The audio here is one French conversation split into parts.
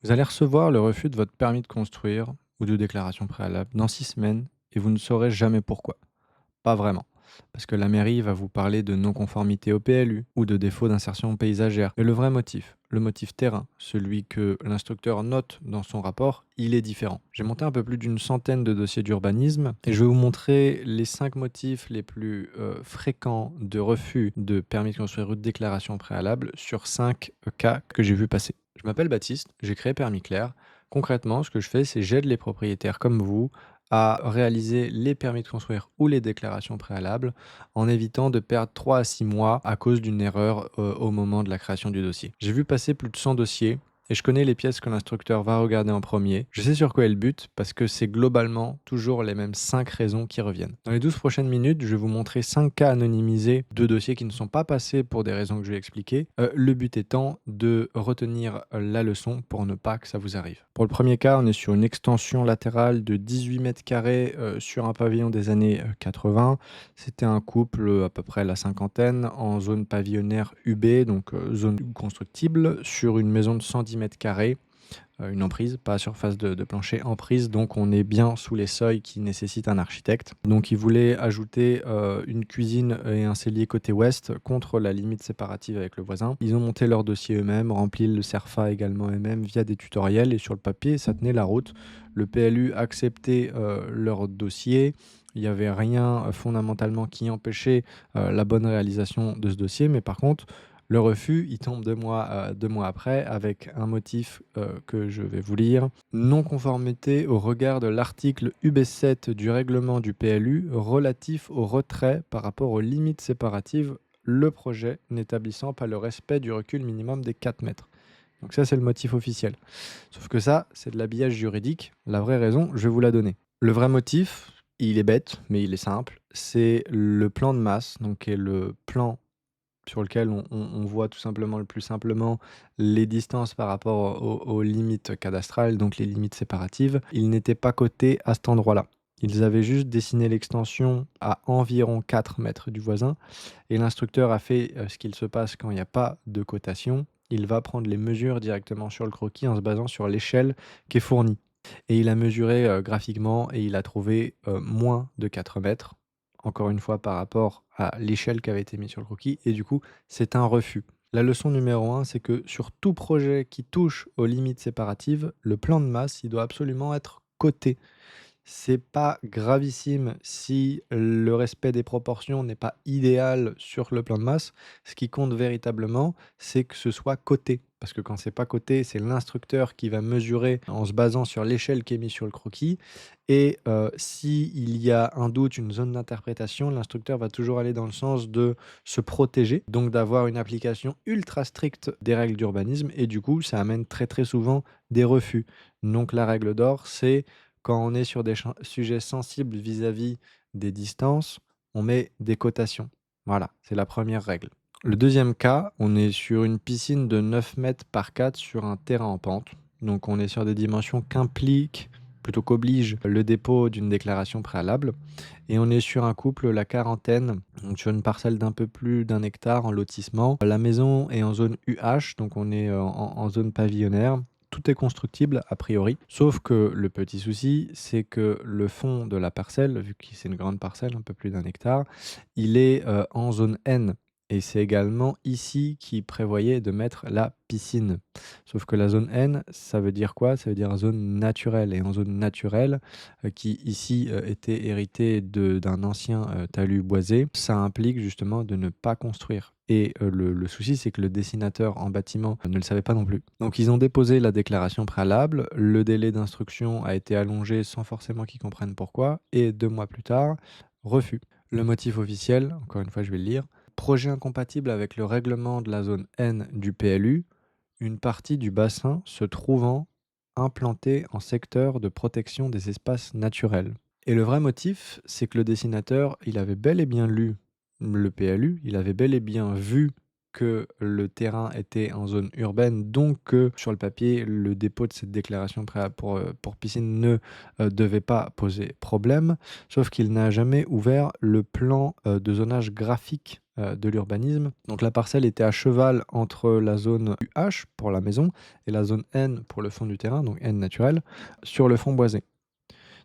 Vous allez recevoir le refus de votre permis de construire ou de déclaration préalable dans 6 semaines et vous ne saurez jamais pourquoi. Pas vraiment. Parce que la mairie va vous parler de non-conformité au PLU ou de défaut d'insertion paysagère. Mais le vrai motif, le motif terrain, celui que l'instructeur note dans son rapport, il est différent. J'ai monté un peu plus d'une centaine de dossiers d'urbanisme et je vais vous montrer les 5 motifs les plus fréquents de refus de permis de construire ou de déclaration préalable sur 5 cas que j'ai vu passer. Je m'appelle Baptiste, j'ai créé Permis Clair. Concrètement, ce que je fais, c'est j'aide les propriétaires comme vous à réaliser les permis de construire ou les déclarations préalables en évitant de perdre 3 à 6 mois à cause d'une erreur au moment de la création du dossier. J'ai vu passer plus de 100 dossiers et je connais les pièces que l'instructeur va regarder en premier. Je sais sur quoi est le but parce que c'est globalement toujours les mêmes 5 raisons qui reviennent. Dans les 12 prochaines minutes, je vais vous montrer 5 cas anonymisés de dossiers qui ne sont pas passés pour des raisons que je vais expliquer. Le but étant de retenir la leçon pour ne pas que ça vous arrive. Pour le premier cas, on est sur une extension latérale de 18 mètres carrés sur un pavillon des années 80. C'était un couple à peu près la cinquantaine en zone pavillonnaire UB, donc zone constructible, sur une maison de 110 mètres carrés. Une emprise, pas surface de plancher, emprise, donc on est bien sous les seuils qui nécessitent un architecte. Donc ils voulaient ajouter une cuisine et un cellier côté ouest contre la limite séparative avec le voisin. Ils ont monté leur dossier eux-mêmes, rempli le CERFA également eux-mêmes via des tutoriels et sur le papier ça tenait la route. Le PLU acceptait leur dossier. Il n'y avait rien fondamentalement qui empêchait la bonne réalisation de ce dossier, mais par contre, le refus, il tombe 2 mois après avec un motif que je vais vous lire. Non-conformité au regard de l'article UB7 du règlement du PLU relatif au retrait par rapport aux limites séparatives, le projet n'établissant pas le respect du recul minimum des 4 mètres. Donc ça, c'est le motif officiel. Sauf que ça, c'est de l'habillage juridique. La vraie raison, je vais vous la donner. Le vrai motif, il est bête, mais il est simple. C'est le plan de masse, donc qui est le plan sur lequel on voit tout simplement, le plus simplement, les distances par rapport aux limites cadastrales, donc les limites séparatives. Ils n'étaient pas cotés à cet endroit-là. Ils avaient juste dessiné l'extension à environ 4 mètres du voisin et l'instructeur a fait ce qu'il se passe quand il n'y a pas de cotation. Il va prendre les mesures directement sur le croquis en se basant sur l'échelle qui est fournie. Et il a mesuré graphiquement et il a trouvé moins de 4 mètres, encore une fois par rapport à l'échelle qui avait été mise sur le croquis, et du coup, c'est un refus. La leçon numéro 1, c'est que sur tout projet qui touche aux limites séparatives, le plan de masse, il doit absolument être coté. C'est pas gravissime si le respect des proportions n'est pas idéal sur le plan de masse. Ce qui compte véritablement, c'est que ce soit coté. Parce que quand c'est pas coté, c'est l'instructeur qui va mesurer en se basant sur l'échelle qui est mise sur le croquis. Et s'il y a un doute, une zone d'interprétation, l'instructeur va toujours aller dans le sens de se protéger, donc d'avoir une application ultra stricte des règles d'urbanisme. Et du coup, ça amène très très souvent des refus. Donc la règle d'or, c'est quand on est sur des sujets sensibles vis-à-vis des distances, on met des cotations. Voilà, c'est la première règle. Le deuxième cas, on est sur une piscine de 9 mètres par 4 sur un terrain en pente. Donc on est sur des dimensions qu'impliquent, plutôt qu'oblige, le dépôt d'une déclaration préalable. Et on est sur un couple, la quarantaine, donc sur une parcelle d'un peu plus d'un hectare en lotissement. La maison est en zone UH, donc on est en zone pavillonnaire. Tout est constructible a priori, sauf que le petit souci, c'est que le fond de la parcelle, vu que c'est une grande parcelle, un peu plus d'un hectare, il est en zone N. Et c'est également ici qu'ils prévoyaient de mettre la piscine. Sauf que la zone N, ça veut dire quoi? Ça veut dire zone naturelle. Et en zone naturelle, qui ici était héritée d'un ancien talus boisé, ça implique justement de ne pas construire. Et le souci, c'est que le dessinateur en bâtiment ne le savait pas non plus. Donc ils ont déposé la déclaration préalable, le délai d'instruction a été allongé sans forcément qu'ils comprennent pourquoi, et 2 mois plus tard, refus. Le motif officiel, encore une fois je vais le lire, projet incompatible avec le règlement de la zone N du PLU, une partie du bassin se trouvant implantée en secteur de protection des espaces naturels. Et le vrai motif, c'est que le dessinateur, il avait bel et bien lu le PLU, il avait bel et bien vu que le terrain était en zone urbaine, donc que sur le papier, le dépôt de cette déclaration préalable pour piscine ne devait pas poser problème, sauf qu'il n'a jamais ouvert le plan de zonage graphique de l'urbanisme. Donc la parcelle était à cheval entre la zone UH pour la maison et la zone N pour le fond du terrain, donc N naturel, sur le fond boisé.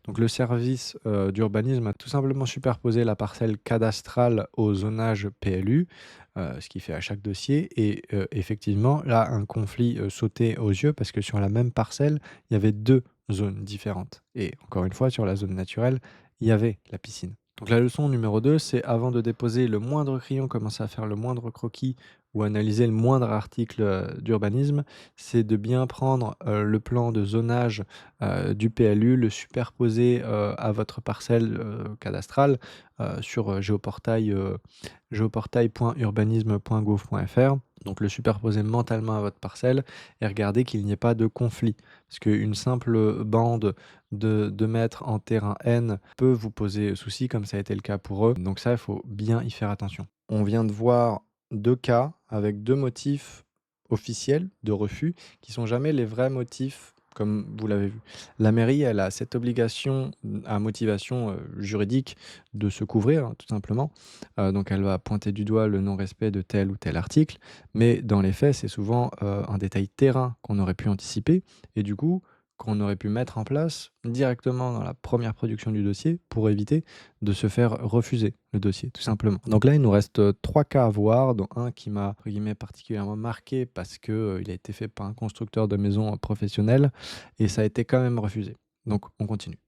Donc le service d'urbanisme a tout simplement superposé la parcelle cadastrale au zonage PLU, ce qui fait à chaque dossier. Et effectivement, là, un conflit sautait aux yeux parce que sur la même parcelle, il y avait deux zones différentes. Et encore une fois, sur la zone naturelle, il y avait la piscine. Donc la leçon numéro 2, c'est avant de déposer le moindre crayon, commencer à faire le moindre croquis ou analyser le moindre article d'urbanisme, c'est de bien prendre le plan de zonage du PLU, le superposer à votre parcelle cadastrale sur géoportail.urbanisme.gouv.fr. Donc le superposer mentalement à votre parcelle et regarder qu'il n'y ait pas de conflit. Parce qu'une simple bande de 2 mètres en terrain N peut vous poser souci, comme ça a été le cas pour eux. Donc ça, il faut bien y faire attention. On vient de voir 2 cas avec 2 motifs officiels de refus qui sont jamais les vrais motifs comme vous l'avez vu. La mairie, elle a cette obligation à motivation juridique de se couvrir, hein, tout simplement. Donc elle va pointer du doigt le non-respect de tel ou tel article, mais dans les faits, c'est souvent un détail terrain qu'on aurait pu anticiper et du coup qu'on aurait pu mettre en place directement dans la première production du dossier pour éviter de se faire refuser le dossier, tout simplement. Donc là, il nous reste 3 cas à voir, dont un qui m'a, entre guillemets, particulièrement marqué parce que il a été fait par un constructeur de maison professionnel et ça a été quand même refusé. Donc on continue.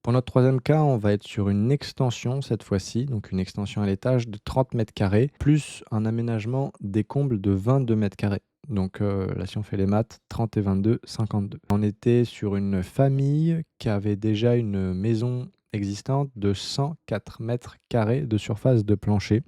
Pour notre troisième cas, on va être sur une extension cette fois-ci, donc une extension à l'étage de 30 mètres carrés, plus un aménagement des combles de 22 mètres carrés. Donc là, si on fait les maths, 30 et 22, 52. On était sur une famille qui avait déjà une maison existante de 104 mètres carrés de surface de plancher.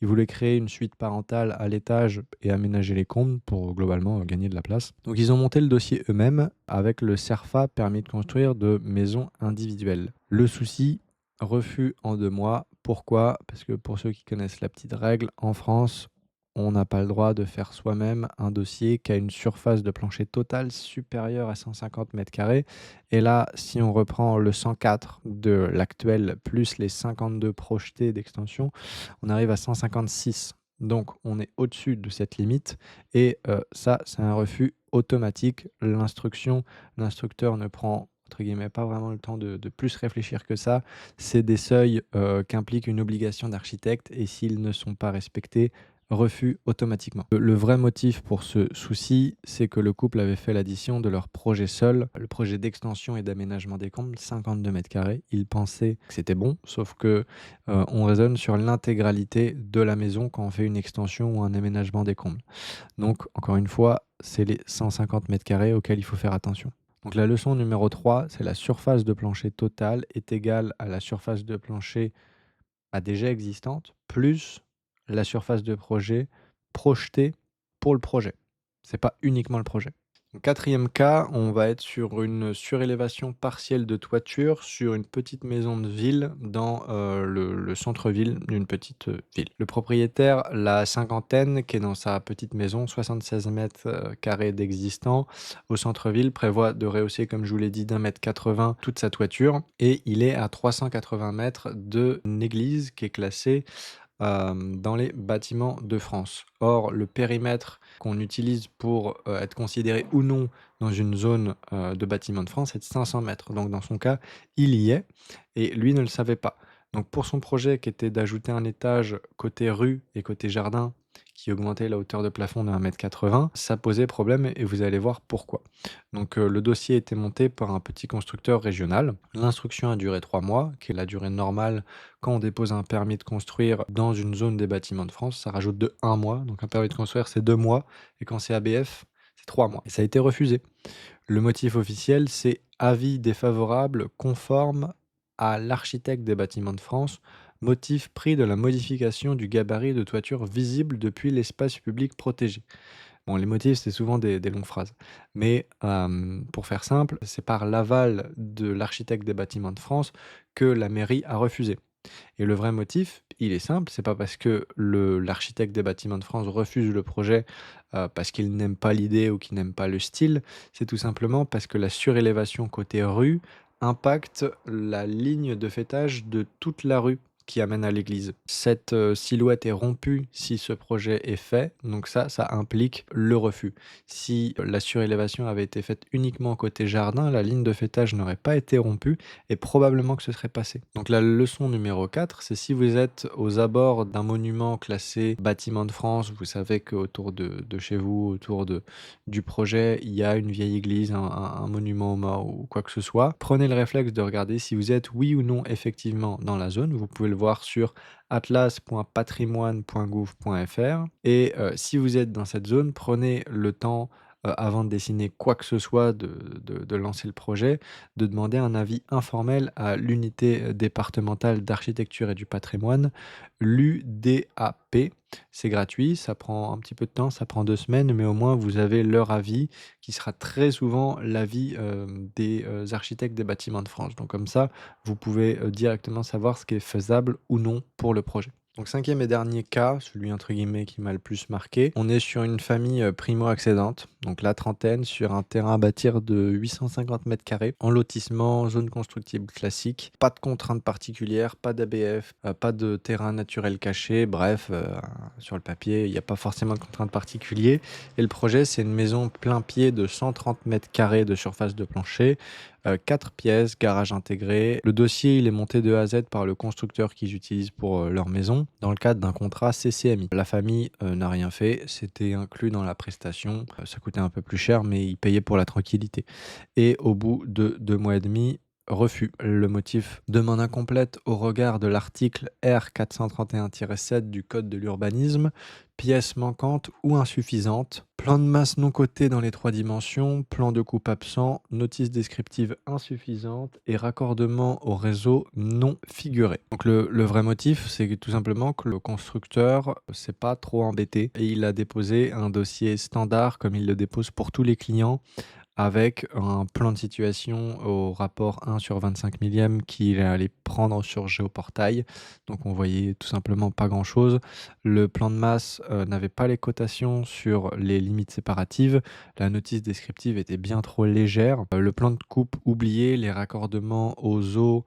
Ils voulaient créer une suite parentale à l'étage et aménager les combles pour globalement gagner de la place. Donc ils ont monté le dossier eux-mêmes avec le CERFA, permis de construire de maisons individuelles. Le souci, refus en 2 mois. Pourquoi? Parce que pour ceux qui connaissent la petite règle, en France, on n'a pas le droit de faire soi-même un dossier qui a une surface de plancher totale supérieure à 150 mètres carrés. Et là, si on reprend le 104 de l'actuel plus les 52 projetés d'extension, on arrive à 156. Donc on est au-dessus de cette limite et ça, c'est un refus automatique. L'instructeur ne prend entre guillemets pas vraiment le temps de plus réfléchir que ça. C'est des seuils qu'implique une obligation d'architecte et s'ils ne sont pas respectés, refus automatiquement. Le vrai motif pour ce souci, c'est que le couple avait fait l'addition de leur projet seul, le projet d'extension et d'aménagement des combles, 52 mètres carrés. Ils pensaient que c'était bon, sauf que on raisonne sur l'intégralité de la maison quand on fait une extension ou un aménagement des combles. Donc, encore une fois, c'est les 150 mètres carrés auxquels il faut faire attention. Donc la leçon numéro 3, c'est la surface de plancher totale est égale à la surface de plancher déjà existante, plus la surface de projet projetée pour le projet. C'est pas uniquement le projet. Quatrième cas, on va être sur une surélévation partielle de toiture sur une petite maison de ville dans le centre-ville d'une petite ville. Le propriétaire, la cinquantaine, qui est dans sa petite maison, 76 mètres carrés d'existant, au centre-ville, prévoit de rehausser, comme je vous l'ai dit, d'1,80 m toute sa toiture et il est à 380 mètres d'une église qui est classée dans les bâtiments de France. Or, le périmètre qu'on utilise pour être considéré ou non dans une zone de bâtiment de France est de 500 mètres. Donc, dans son cas, il y est et lui ne le savait pas. Donc, pour son projet qui était d'ajouter un étage côté rue et côté jardin qui augmentait la hauteur de plafond de 1,80 m, ça posait problème et vous allez voir pourquoi. Donc, le dossier était monté par un petit constructeur régional. L'instruction a duré 3 mois, qui est la durée normale quand on dépose un permis de construire dans une zone des bâtiments de France. Ça rajoute de 1 mois. Donc un permis de construire, c'est 2 mois. Et quand c'est ABF, c'est 3 mois. Et ça a été refusé. Le motif officiel, c'est avis défavorable conforme à l'architecte des bâtiments de France, motif pris de la modification du gabarit de toiture visible depuis l'espace public protégé. Bon, les motifs, c'est souvent des longues phrases. Mais pour faire simple, c'est par l'aval de l'architecte des bâtiments de France que la mairie a refusé. Et le vrai motif, il est simple, c'est pas parce que l'architecte des bâtiments de France refuse le projet parce qu'il n'aime pas l'idée ou qu'il n'aime pas le style, c'est tout simplement parce que la surélévation côté rue impacte la ligne de faîtage de toute la rue qui amène à l'église. Cette silhouette est rompue si ce projet est fait, donc ça implique le refus. Si la surélévation avait été faite uniquement côté jardin, la ligne de faîtage n'aurait pas été rompue et probablement que ce serait passé. Donc la leçon numéro 4, c'est si vous êtes aux abords d'un monument classé bâtiment de France, vous savez qu'autour de chez vous, du projet, il y a une vieille église, un monument aux morts ou quoi que ce soit. Prenez le réflexe de regarder si vous êtes oui ou non effectivement dans la zone. Vous pouvez le voir sur atlas.patrimoine.gouv.fr et si vous êtes dans cette zone, prenez le temps avant de dessiner quoi que ce soit, de lancer le projet, de demander un avis informel à l'unité départementale d'architecture et du patrimoine, l'UDAP. C'est gratuit, ça prend un petit peu de temps, ça prend 2 semaines, mais au moins vous avez leur avis qui sera très souvent l'avis des architectes des bâtiments de France. Donc comme ça, vous pouvez directement savoir ce qui est faisable ou non pour le projet. Donc 5e et dernier cas, celui entre guillemets qui m'a le plus marqué, on est sur une famille primo-accédante, donc la trentaine, sur un terrain à bâtir de 850 mètres carrés, en lotissement, zone constructible classique, pas de contraintes particulières, pas d'ABF, pas de terrain naturel caché, bref, sur le papier, il n'y a pas forcément de contraintes particulières. Et le projet, c'est une maison plein pied de 130 mètres carrés de surface de plancher, 4 pièces, garage intégré. Le dossier, il est monté de A à Z par le constructeur qu'ils utilisent pour leur maison, dans le cadre d'un contrat CCMI. La famille n'a rien fait, c'était inclus dans la prestation. Ça coûtait un peu plus cher, mais ils payaient pour la tranquillité. Et au bout de 2 mois et demi, refus. Le motif: demande incomplète au regard de l'article R 431-7 du Code de l'urbanisme, pièces manquantes ou insuffisantes, plan de masse non coté dans les 3 dimensions, plan de coupe absent, notice descriptive insuffisante et raccordement au réseau non figuré. Donc le vrai motif, c'est tout simplement que le constructeur s'est pas trop embêté et il a déposé un dossier standard comme il le dépose pour tous les clients, avec un plan de situation au rapport 1/25 millième qu'il est allé prendre sur Géoportail. Donc on voyait tout simplement pas grand-chose. Le plan de masse n'avait pas les cotations sur les limites séparatives. La notice descriptive était bien trop légère. Le plan de coupe oublié, les raccordements aux eaux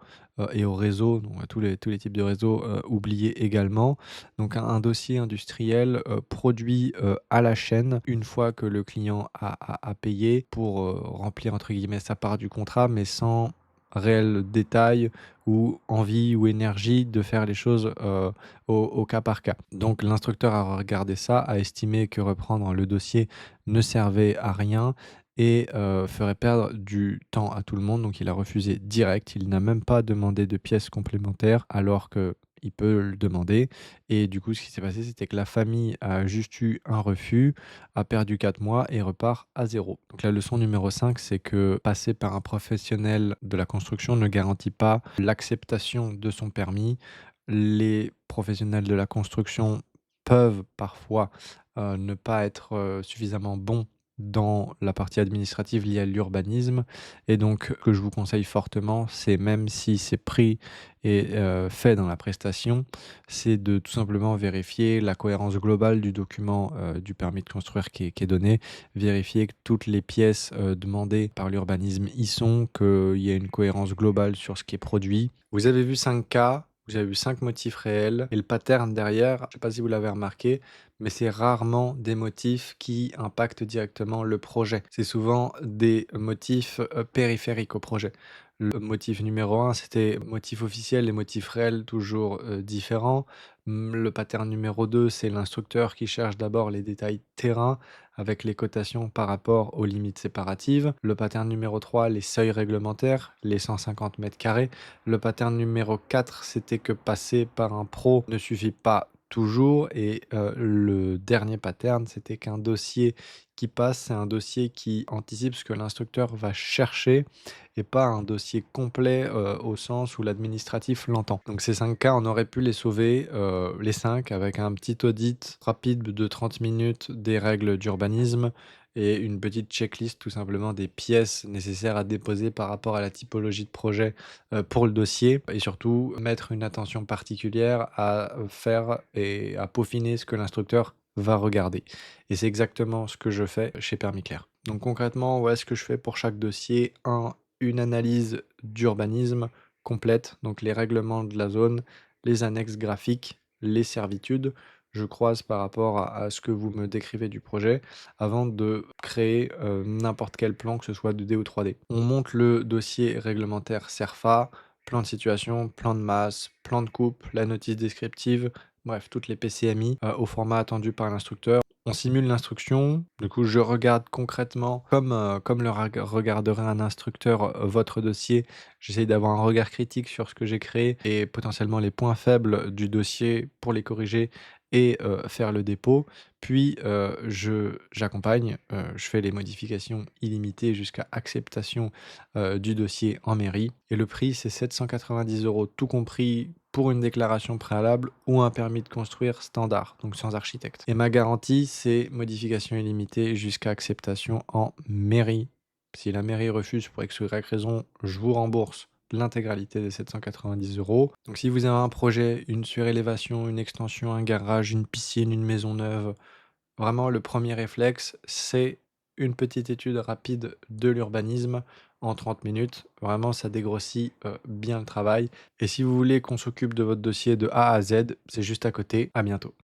et aux réseaux, donc à tous les types de réseaux oubliés également. Donc un dossier industriel produit à la chaîne une fois que le client a payé pour remplir entre guillemets sa part du contrat, mais sans réel détail ou envie ou énergie de faire les choses au cas par cas. Donc l'instructeur a regardé ça, a estimé que reprendre le dossier ne servait à rien et ferait perdre du temps à tout le monde. Donc il a refusé direct. Il n'a même pas demandé de pièces complémentaires alors que il peut le demander. Et du coup, ce qui s'est passé, c'était que la famille a juste eu un refus, a perdu 4 mois et repart à zéro. Donc la leçon numéro 5, c'est que passer par un professionnel de la construction ne garantit pas l'acceptation de son permis. Les professionnels de la construction peuvent parfois ne pas être suffisamment bons dans la partie administrative liée à l'urbanisme. Et donc, ce que je vous conseille fortement, c'est, même si c'est pris et fait dans la prestation, c'est de tout simplement vérifier la cohérence globale du document du permis de construire qui est donné, vérifier que toutes les pièces demandées par l'urbanisme y sont, qu'il y ait une cohérence globale sur ce qui est produit. Vous avez vu 5 cas, vous avez vu 5 motifs réels et le pattern derrière, je ne sais pas si vous l'avez remarqué, mais c'est rarement des motifs qui impactent directement le projet. C'est souvent des motifs périphériques au projet. Le motif numéro 1, c'était motif officiel et motif réel, toujours différents. Le pattern numéro 2, c'est l'instructeur qui cherche d'abord les détails terrain avec les cotations par rapport aux limites séparatives. Le pattern numéro 3, les seuils réglementaires, les 150 mètres carrés. Le pattern numéro 4, c'était que passer par un pro ne suffit pas toujours. Et le dernier pattern, c'était qu'un dossier qui passe, c'est un dossier qui anticipe ce que l'instructeur va chercher et pas un dossier complet au sens où l'administratif l'entend. Donc ces 5 cas, on aurait pu les sauver, les 5, avec un petit audit rapide de 30 minutes des règles d'urbanisme et une petite checklist tout simplement des pièces nécessaires à déposer par rapport à la typologie de projet pour le dossier, et surtout mettre une attention particulière à faire et à peaufiner ce que l'instructeur va regarder. Et c'est exactement ce que je fais chez Permis Clair. Donc concrètement, voilà ce que je fais pour chaque dossier. Une analyse d'urbanisme complète, donc les règlements de la zone, les annexes graphiques, les servitudes. Je croise par rapport à ce que vous me décrivez du projet avant de créer n'importe quel plan, que ce soit 2D ou 3D. On monte le dossier réglementaire CERFA, plan de situation, plan de masse, plan de coupe, la notice descriptive, bref, toutes les PCMI au format attendu par l'instructeur. On simule l'instruction, du coup je regarde concrètement, comme regarderait un instructeur votre dossier, j'essaye d'avoir un regard critique sur ce que j'ai créé et potentiellement les points faibles du dossier pour les corriger et faire le dépôt. Puis j'accompagne, je fais les modifications illimitées jusqu'à acceptation du dossier en mairie. Et le prix, c'est 790 € tout compris pour une déclaration préalable ou un permis de construire standard, donc sans architecte. Et ma garantie, c'est modification illimitée jusqu'à acceptation en mairie. Si la mairie refuse pour X ou Y raison, je vous rembourse l'intégralité des 790 €. Donc si vous avez un projet, une surélévation, une extension, un garage, une piscine, une maison neuve, vraiment le premier réflexe, c'est une petite étude rapide de l'urbanisme en 30 minutes. Vraiment, ça dégrossit bien le travail. Et si vous voulez qu'on s'occupe de votre dossier de A à Z, c'est juste à côté. À bientôt.